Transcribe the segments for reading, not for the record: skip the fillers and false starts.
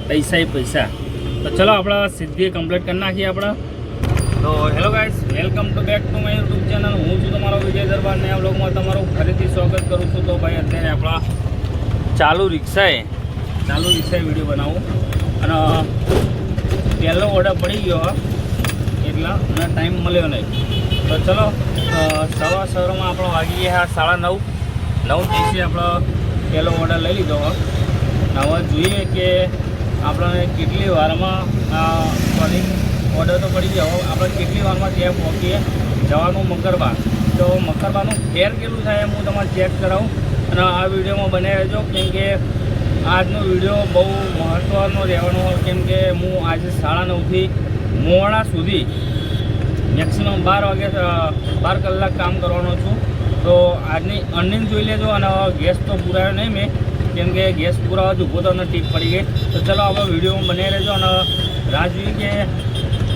પૈસા પૈસા. તો ચલો આપણે સીધી કમ્પ્લીટ કરી નાખીએ આપણે. તો hello guys, welcome to back to my YouTube channel. હું છું તમારો વિજય દરબાર ને આ વ્લોગમાં તમારું ફરીથી સ્વાગત કરું છું. તો ભાઈ અત્યારે આપણા ચાલુ રિક્ષાએ વિડીયો બનાવું અને પહેલો ઓર્ડર પડી ગયો એટલા અને ટાઈમ મળ્યો નહીં. તો ચલો સવારમાં આપણો વાગી ગયા 9:30 આપણો પહેલો ઓર્ડર લઈ લીધો. હવે જોઈએ કે આપણને કેટલી વારમાં ઓર્ડર તો પડી ગયો. આપણે કેટલી વારમાં ત્યાં પહોંચીએ જવાનું મકરબા. તો મકરબાનું ફેર કેટલું થાય હું તમારે ચેક કરાવું અને આ વિડીયોમાં બનાવી રહેજો. કેમ કે આજનો વિડીયો બહુ મહત્ત્વનો રહેવાનો, કેમ કે હું આજે 9:30થી મોડા સુધી મેક્સિમમ 12 કલાક કામ કરવાનો છું. તો આજની અર્નિંગ જોઈ લેજો. અને ગેસ તો પુરાયો નહીં મેં, કેમ કે ગેસ પુરાવા જ ઊભો તો અને ટીપ પડી ગઈ. તો ચલો આપણે વિડીયોમાં બનાવી રહેજો અને રાહ જોઈએ કે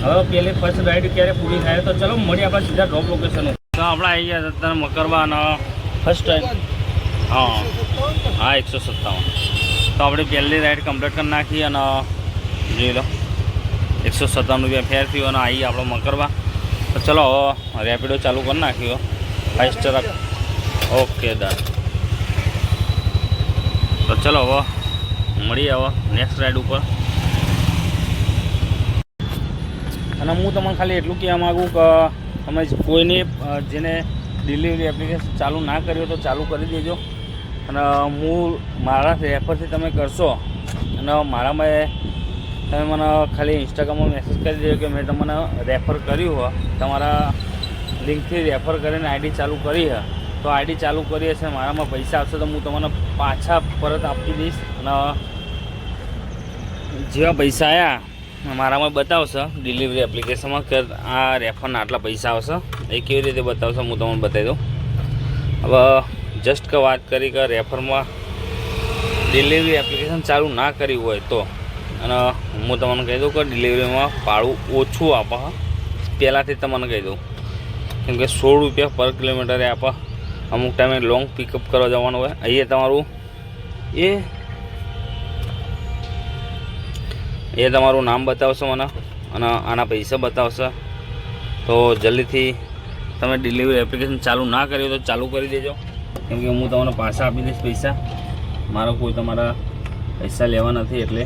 હવે પહેલી ફર્સ્ટ રાઈડ ક્યારે પૂરી થાય. તો ચલો મળીએ આપણે સીધા ડ્રોપ લોકેશન. તો આપણે આવી ગયા અત્યારે મકરબા અને ફર્સ્ટ રાઈડ 157. તો આપણે પહેલી રાઈડ કમ્પ્લીટ કરી નાખી અને જોઈ લો 157 રૂપિયા ફેર થયો અને આવી આપણો મકરબા. તો ચલો હવે રેપિડો ચાલુ કરી નાખ્યો 5 સ્ટાર. Okay done. તો ચલો હવે મળીએ હવે નેક્સ્ટ રાઈડ ઉપર. અને હું તમને ખાલી એટલું કહેવા માગું કે તમે કોઈને જેને ડિલિવરી એપ્લિકેશન ચાલુ ના કર્યો તો ચાલુ કરી દેજો. અને હું મારા રેફરથી તમે કરશો અને મારામાં તમે મને ખાલી ઇન્સ્ટાગ્રામમાં મેસેજ કરી દેજો કે મેં તમને રેફર કર્યું હોય, તમારા લિંકથી રેફર કરીને આઈડી ચાલુ કરી છે. તો આઈડી ચાલુ કરીએ છે, મારામાં પૈસા આવશે તો હું તમને પાછા પરત આપી દઈશ. અને જેવા પૈસા આવ્યા મારામાં બતાવશે ડિલિવરી એપ્લિકેશનમાં કે આ રેફરના આટલા પૈસા આવશે. એ કેવી રીતે બતાવશે હું તમને બતાવી દઉં. હવે જસ્ટ કે વાત કરી કે રેફરમાં ડિલિવરી એપ્લિકેશન ચાલુ ના કરી હોય તો, અને હું તમને કહી દઉં કે ડિલિવરીમાં ભાડું ઓછું આપે. પહેલાંથી તમને કહી દઉં, કેમ કે 16 રૂપિયા પર કિલોમીટરે આપે. અમુક ટાઈમે લોંગ પિકઅપ કરવા જવાનું હોય. અહીંયા તમારું એ તમારું નામ બતાવશે મને અને આના પૈસા બતાવશે. તો જલ્દીથી તમે ડિલિવરી એપ્લિકેશન ચાલુ ના કર્યું તો ચાલુ કરી દેજો, કેમ કે હું તમને પાછા આપી દઈશ પૈસા. મારો કોઈ તમારા પૈસા લેવા નથી એટલે.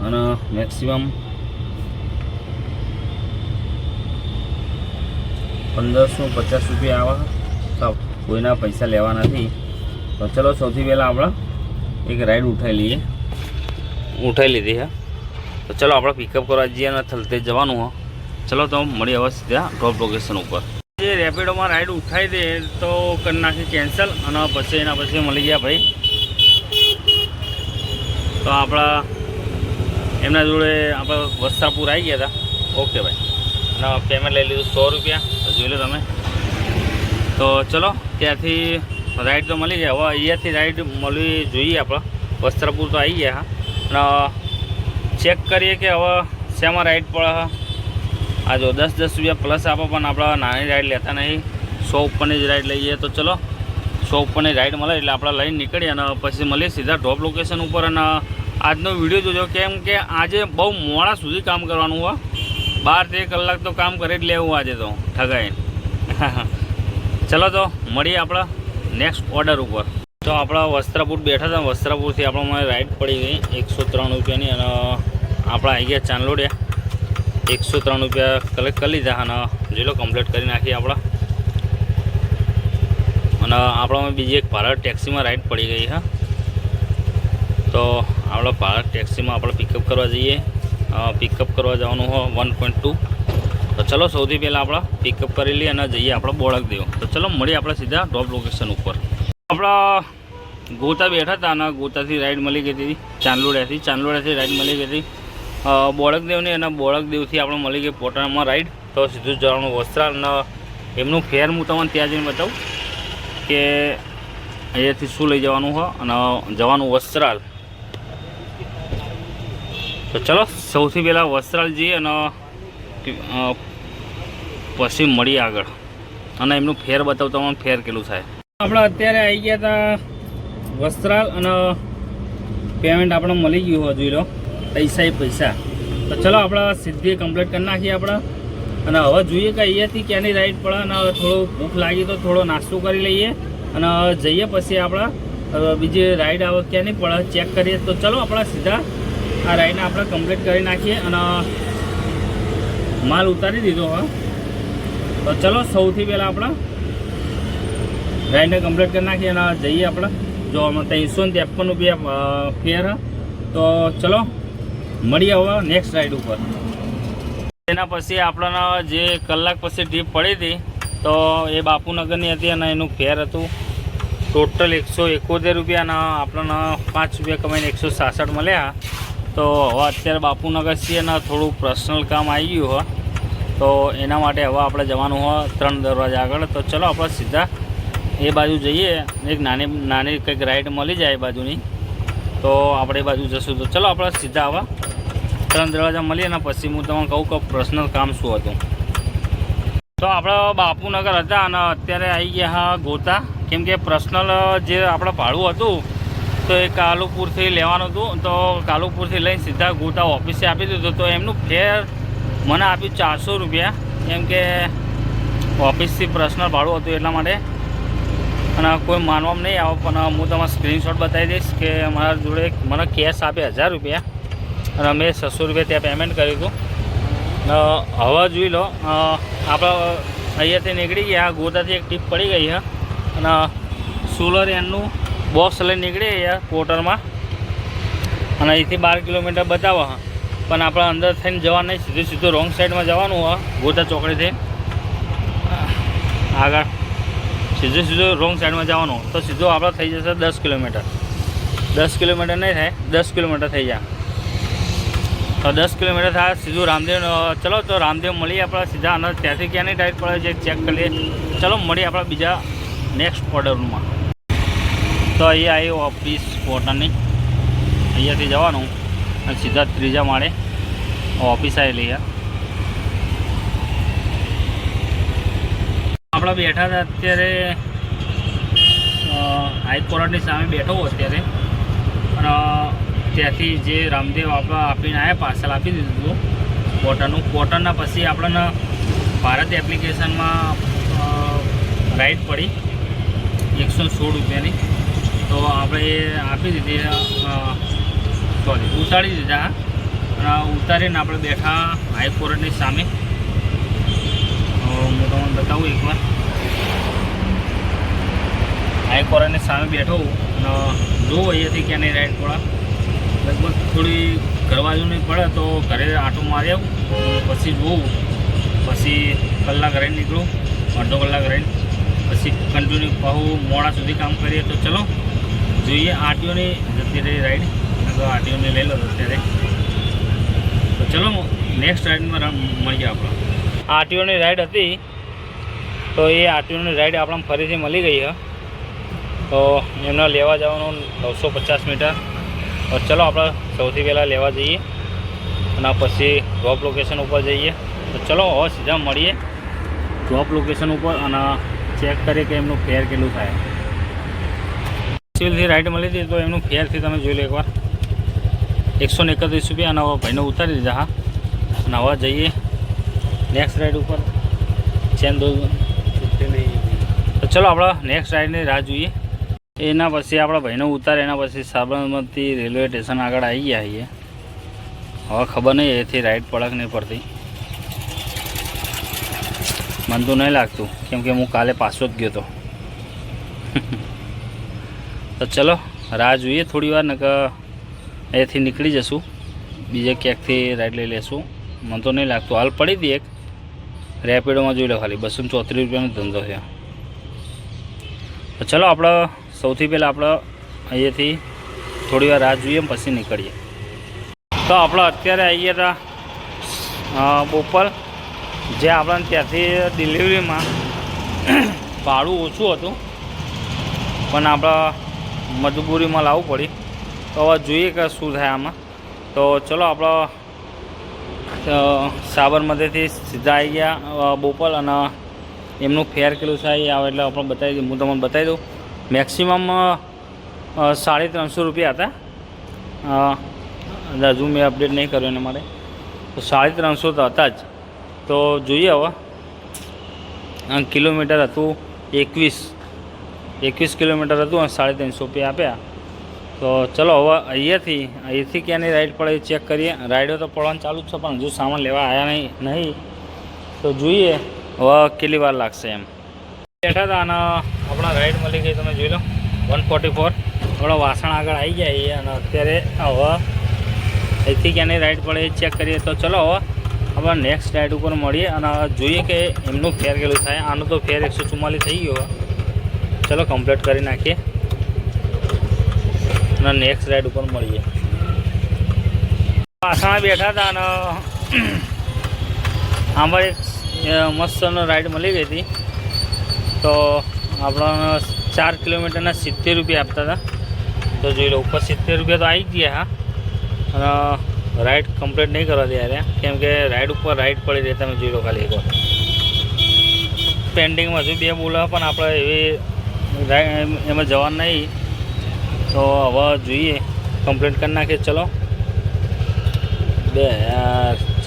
અને મેક્સિમમ 1550 રૂપિયા આવે તો કોઈના પૈસા લેવા નથી. તો ચલો સૌથી પહેલાં આપણે એક રાઈડ ઉઠાવી લીધી છે. તો ચલો આપણે પિકઅપ કરવા જઈએ અને થલતે જવાનું હોય. ચલો તો મળીએ હવે સીધા ડ્રોપ લોકેશન ઉપર. જે રેપિડોમાં રાઈડ ઉઠાવી દે તો કરી નાખી કેન્સલ. અને પછી એના પછી મળી ગયા ભાઈ. તો આપણા એમના જોડે આપણે વસ્ત્રાપુર આવી ગયા હતા. ઓકે ભાઈ. અને પેમેન્ટ લઈ લીધું 100 રૂપિયા. તો જોઈ લો તમે. તો ચલો ત્યાંથી રાઈડ તો મળી જાય. હવે અહીંયાથી રાઈડ મળવી જોઈએ આપણે. વસ્ત્રાપુર તો આવી ગયા. અને ચેક કરીએ કે હવે શેમાં રાઈડ પડે. આ જો 10 રૂપિયા પ્લસ આપો, પણ આપણે નાની રાઈડ લેતા નહીં, 100 ઉપરની જ રાઈડ લઈએ. તો ચલો 100 ઉપરની રાઈડ મળે એટલે આપણે લઈને નીકળીએ અને પછી મળીએ સીધા ડ્રોપ લોકેશન ઉપર. અને આજનો વિડીયો જોજો, કેમ કે આજે બહુ મોડા સુધી કામ કરવાનું હોય. 12-13 કલાક તો કામ કરી જ લેવું આજે તો ઠગાઈને. ચલો તો મળીએ આપણે નેક્સ્ટ ઓર્ડર ઉપર. તો આપણા વસ્ત્રાપુર બેઠા હતા. વસ્ત્રાપુરથી આપણને રાઈડ પડી ગઈ 103 રૂપિયાની. અને આપણે આવી ગયા ચાંદલોડિયા. 103 રૂપિયા કલેક્ટ કરી લીધા અને જોઈ લો કમ્પ્લીટ કરી નાખી આપણે. અને આપણામાં બીજી એક ભારત ટેક્સીમાં રાઈડ પડી ગઈ છે. તો આપણે ભારત ટેક્સીમાં આપણે પિકઅપ કરવા જઈએ. પિકઅપ કરવા જવાનું હોય 1.2. તો ચલો સૌથી પહેલાં આપણે પિકઅપ કરી લઈએ અને જઈએ આપણે બોળકદેવ. તો ચલો મળીએ આપણે સીધા ડ્રોપ લોકેશન ઉપર. આપણા ગોતા બેઠા હતા અને ગોતાથી રાઈડ મળી ગઈ હતી ચાંદલોડિયાથી રાઈડ મળી ગઈ હતી બોળકદેવની. અને બોળકદેવથી આપણે મળી ગઈ પોટાણામાં રાઈડ. તો સીધું જવાનું વસ્ત્રાલ. અને એમનું ફેર હું તમને ત્યાં જઈને બતાવું કે અહીંયાથી શું લઈ જવાનું હોય અને જવાનું વસ્ત્રાલ. તો ચલો સૌથી પહેલાં વસ્ત્રાલ જઈએ અને પછી મળીએ આગળ અને એમનું ફેર બતાવતા ફેર કેટલું થાય. આપણે અત્યારે આવી ગયા હતા વસ્ત્રાલ અને પેમેન્ટ આપણે મળી ગયું હોય જોઈ લો, પૈસા. તો ચલો આપણે સીધી કમ્પ્લીટ કરી નાખીએ આપણે. અને હવે જોઈએ કે અહીંયાથી ક્યાંની રાઈડ પડે, અને થોડું ભૂખ લાગી તો થોડો નાસ્તો કરી લઈએ અને જઈએ પછી આપણે બીજી રાઈડ આવે ક્યાંની પડે ચેક કરીએ. તો ચલો આપણે સીધા આ રાઈડને આપણે કમ્પ્લીટ કરી નાખીએ. અને માલ ઉતારી દીધો હોય તો ચલો સૌથી પહેલાં આપણે રાઈડને કમ્પ્લીટ કરી નાખીએ અને જઈએ આપણે. જો આમાં 353 રૂપિયા ફેર. તો ચલો મળીએ હવે નેક્સ્ટ રાઈડ ઉપર. એના પછી આપણને જે કલાક પછી ટ્રીપ પડી હતી તો એ બાપુનગરની હતી અને એનું ફેર હતું ટોટલ 171 રૂપિયા અને આપણને 5 રૂપિયા કમાઈને 166 મળ્યા. તો હવે અત્યારે બાપુનગર છીએ અને થોડું પર્સનલ કામ આવી ગયું હોય તો એના માટે હવે આપણે જવાનું હોય 3 દરવાજા આગળ. તો ચલો આપણે સીધા એ બાજુ જઈએ. એક નાની કંઈક રાઈડ મળી જાય એ બાજુની તો આપણે એ બાજુ જશું. તો ચલો આપણે સીધા આવા 3 દરવાજા મળીએ અને પછી હું તમને કહું કે પર્સનલ કામ શું હતું. તો આપણે બાપુનગર હતા અને અત્યારે આવી ગયા હા ગોતા, કેમ કે પર્સનલ જે આપણે ભાડું હતું તો એ કાલુપુરથી લેવાનું હતું. તો કાલુપુરથી લઈને સીધા ગોતા ઓફિસે આપી દીધું. તો એમનું ફેર મને આપ્યું 400 રૂપિયા, કેમ કે ઓફિસથી પર્સનલ ભાડું હતું એટલા માટે. અને કોઈ માનવામાં નહીં આવે પણ હું તમારે સ્ક્રીનશોટ બતાવી દઈશ કે મારા જોડે મને કેશ આપે 1000 રૂપિયા અને મેં 600 રૂપિયા ત્યાં પેમેન્ટ કર્યું હતું. હવે જોઈ લો આપણે અહીંયાથી નીકળી ગયા. ગોતાથી એક ટીપ પડી ગઈ છે અને સોલર એનનું બોક્સ લઈને નીકળી ગયા ક્વોટરમાં અને અહીંથી 12 કિલોમીટર બતાવો. પણ આપણે અંદર થઈને જવાનું નહીં, સીધું રોંગ સાઈડમાં જવાનું હોય. ગોતા ચોકડીથી આગળ સીધું રોંગ સાઈડમાં જવાનું તો સીધું આપણે થઈ જશે 10 કિલોમીટર. 10 કિલોમીટર નહીં થાય, 10 કિલોમીટર થઈ જાય. તો 10 કિલોમીટર થાય સીધું રામદેવ. ચલો તો રામદેવ મળીએ આપણે સીધા. અને ત્યાંથી ક્યાંની ટાઈટ પડે છે ચેક કરીએ. ચલો મળીએ આપણે બીજા નેક્સ્ટ ઓર્ડરમાં. તો અહીંયા આવી ઓફિસ ક્વોટરની, અહીંયાથી જવાનું અને સીધા 3જા માળે ઓફિસ આવેલી છે. આપણે બેઠા હતા અત્યારે હાઈકોર્ટની સામે બેઠો અત્યારે. અને ત્યાંથી જે રામદેવ આપણે આપીને આવ્યા પાર્સલ આપી દીધું હતું ક્વોટરના. પછી આપણને ભારત એપ્લિકેશનમાં રાઈડ પડી 116 રૂપિયાની. તો આપણે એ આપી દીધી, ઉતારી દીધા. અને ઉતારીને આપણે બેઠા હાઈકોર્ટની સામે. હું તમને બતાવું એકવાર. હાઈકોર્ટની સામે બેઠો અને જોઉં અહીંયાથી ક્યાંની રાઈડ પડે. લગભગ થોડી ઘર બાજુની પડે તો ઘરે આટો મારી આવું, પછી જોઉં, પછી કલાક રહીને નીકળું, અડધો કલાક રહીને પછી કન્ટિન્યુ બહુ મોડા સુધી કામ કરીએ. તો ચલો જોઈએ આરટીઓની જતી રહી રાઈડ. આરટીઓની લઈ લો અત્યારે. તો ચલો નેક્સ્ટ રાઈડમાં મળીએ આપણે. આરટીઓની રાઈડ હતી તો એ આરટીઓની રાઈડ આપણને ફરીથી મળી ગઈ છે. તો એમને લેવા જવાનું 950 મીટર. તો ચલો આપણે સૌથી પહેલાં લેવા જઈએ અને પછી ડ્રોપ લોકેશન ઉપર જઈએ. તો ચલો હવે સીધા મળીએ ડ્રોપ લોકેશન ઉપર અને ચેક કરીએ કે એમનું ફેર કેટલું થાય. સિવિલથી રાઈડ મળી હતી તો એમનું ફેરથી તમે જોઈ લો એકવાર 131 રૂપિયા. અને હવે ભાઈને ઉતારી દીધા. હા, અને હવે જઈએ નેક્સ્ટ રાઈડ ઉપર. ચેન દો. તો ચલો આપણે નેક્સ્ટ રાઈડની રાહ જોઈએ. એના પછી આપણા ભાઈને ઉતારે એના પછી સાબરમતી રેલવે સ્ટેશન આગળ આવી ગયા છીએ. હવે ખબર નહીં એથી રાઈડ પડક નહીં પડતી, મને તો નહીં લાગતું, કેમ કે હું કાલે પાછો જ ગયો હતો. તો ચલો રાહ જોઈએ થોડી વાર, ને કે અહીંયાથી નીકળી જશું, બીજે ક્યાંકથી રાઈડ લઈ લેશું. મને તો નહીં લાગતું. હાલ પડી હતી એક રેપિડોમાં જોઈ લો, ખાલી 234 રૂપિયાનો ધંધો છે. તો ચલો આપણે સૌથી પહેલાં આપણે અહીંયાથી થોડી વાર રાહ જોઈએ પછી નીકળીએ. તો આપણે અત્યારે આવી ગયા હતા બોપલ, જે આપણને ત્યાંથી ડિલિવરીમાં ભાડું ઓછું હતું પણ આપણે મજબૂરીમાં લાવવું પડી. તો હવે જોઈએ કે શું થાય આમાં. તો ચલો આપણે સાબરમતીથી સીધા આવી ગયા બોપલ અને એમનું ફેર કેટલું થાય આવે એટલે આપણે બતાવી દઉં. હું તમને બતાવી દઉં. મેક્સિમમ 350 રૂપિયા હતા હજુ મેં અપડેટ નહીં કર્યું એના માટે. તો 350 તો હતા જ. તો જોઈએ હવે કિલોમીટર હતું 21 કિલોમીટર હતું અને 350 રૂપિયા આપ્યા. તો ચલો હવે અહીંયાથી ક્યાંની રાઈડ પડે એ ચેક કરીએ. રાઈડો તો પડવાનું ચાલુ જ છે પણ હજુ સામાન લેવા આવ્યા નહીં. તો જોઈએ હવે કેટલી વાર લાગશે એમ. બેઠા હતા અને આપણા રાઈડ મળી ગઈ, તમે જોઈ લો 144. આપણા વાસણ આગળ આવી ગયા અને અત્યારે હવે અહીંથી ક્યાંની રાઈડ પડે એ ચેક કરીએ. તો ચલો હવે આપણે નેક્સ્ટ રાઈડ ઉપર મળીએ અને જોઈએ કે એમનું ફેર કેટલું થાય. આનો તો ફેર 144 થઈ ગયો. ચલો કમ્પ્લીટ કરી નાખીએ અને નેક્સ્ટ રાઈડ ઉપર મળીએ. વાસણા બેઠા હતા અને આમાં એક મસ્ત રાઈડ મળી ગઈ હતી. તો આપણને 4 કિલોમીટરના 70 રૂપિયા આપતા હતા. તો જોઈ લો ઉપર 70 રૂપિયા તો આવી જ ગયા. હા, અને રાઈડ કમ્પ્લીટ નહીં કરવા દે યાર, કેમ કે રાઈડ ઉપર રાઈડ પડી રહી. તમે જોઈ લો ખાલી એકવાર પેન્ડિંગમાં હજુ 2 બોલા પણ આપણે એવી એમાં જવાનું નહીં. તો હવે જોઈએ કમ્પ્લીટ કરી નાખીએ. ચલો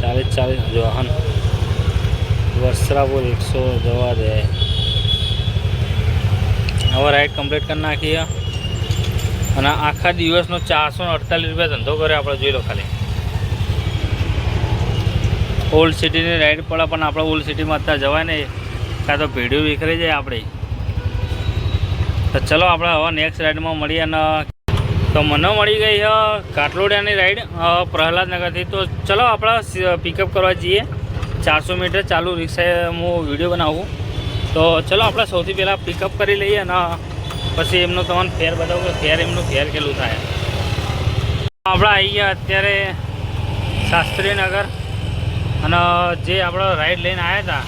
40 જો હન વસ્ત્રાપુર 100 જવા દે. હવે રાઈડ કમ્પ્લીટ કરી નાખીએ અને આખા દિવસનો 448 રૂપિયા ધંધો કર્યો આપણે. જોઈ લો ખાલી ઓલ્ડ સિટીની રાઈડ પડે પણ આપણે ઓલ્ડ સિટીમાં અત્યારે જવાય નહીં, કાં તો ભીડિયો વિખરી જાય આપણી. તો ચલો આપણે હવે નેક્સ્ટ રાઈડમાં મળીએ. અને તો મને મળી ગઈ છે કાટલોડિયાની રાઈડ પ્રહલાદનગરથી. તો ચલો આપણે પિકઅપ કરવા જઈએ. 400 મીટર ચાલુ રિક્ષાએ હું વિડીયો બનાવું. તો ચલો આપણે સૌથી પહેલાં પિકઅપ કરી લઈએ અને પછી એમનું તમને ફેર બતાવું કે એમનું ફેર કેટલું થાય. આપણે આવી ગયા અત્યારે શાસ્ત્રીનગર અને જે આપણે રાઈડ લઈને આવ્યા હતા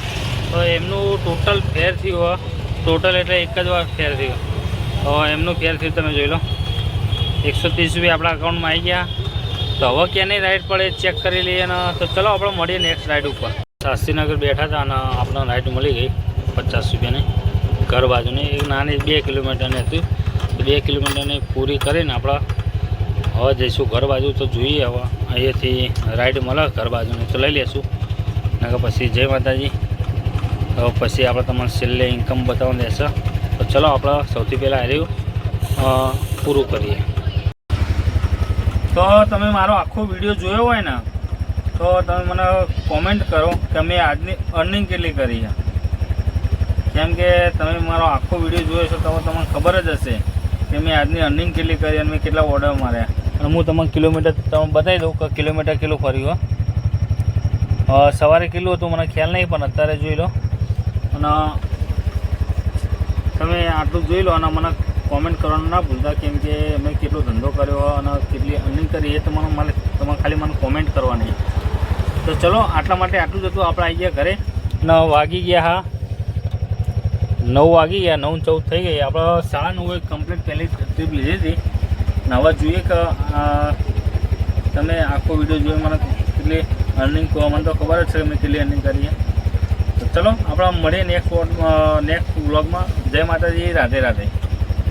તો એમનું ટોટલ ફેર થયું. ટોટલ એટલે એક જ વાર ફેર થયું. તો એમનું ફેર થયું તમે જોઈ લો 130 રૂપિયા આપણા અકાઉન્ટમાં આવી ગયા. તો હવે ક્યાંની રાઈડ પડે ચેક કરી લઈએ. અને તો ચલો આપણે મળીએ નેક્સ્ટ રાઈડ ઉપર. શાસ્ત્રીનગર બેઠા હતા અને આપણને રાઈડ મળી ગઈ 50 રૂપિયાની ઘર બાજુની. એક નાની 2 કિલોમીટરની હતી. 2 કિલોમીટરની પૂરી કરીને આપણે હવે જઈશું ઘર બાજુ. તો જોઈએ હવે અહીંયાથી રાઈડ મળે ઘર બાજુની તો લઈ લઈશું. નકર પછી જય માતાજી. તો પછી આપણે તમને છેલ્લે ઇન્કમ બતાવવાનું રહેશે. તો ચલો આપણે સૌથી પહેલાં હાર્યું પૂરું કરીએ. તો તમે મારો આખો વિડીયો જોયો હોય ને તો તમે મને કોમેન્ટ કરો કે મેં આજની અર્નિંગ કેટલી કરી છે. કેમ કે તમે મારો આખો વિડીયો જોયો છો તો તમને ખબર જ હશે કે મેં આજની અર્નિંગ કેટલી કરી અને મેં કેટલા ઓર્ડર માર્યા. અને હું તમને કિલોમીટર તમે બતાવી દઉં કે કિલોમીટર કેટલું ફર્યું. સવારે કેટલું હતું મને ખ્યાલ નહીં પણ અત્યારે જોઈ લો. અને તમે આટલું જોઈ લો અને મને કોમેન્ટ કરવાનું ના ભૂલતા, કેમ કે મેં કેટલો ધંધો કર્યો અને કેટલી અર્નિંગ કરી એ તમારે ખાલી મને કોમેન્ટ કરવાની. તો ચલો આટલા માટે આટલું જ હતું. આપણે આવી ગયા ઘરે. 9 વાગી ગયા. હા 9 વાગી ગયા. 9:14 થઈ ગઈ. આપણે 9:30 કમ્પ્લીટ પહેલી ટ્રીપ લીધી હતી. અને હવે જોઈએ કે તમે આખો વિડીયો જોઈ મને કેટલી અર્નિંગ કહો. મને તો ખબર જ છે કે મેં કેટલી અર્નિંગ કરી. તો ચલો આપણે મળીએ નેક્સ્ટ વ્લોગમાં. જય માતાજી, રાધે રાધે.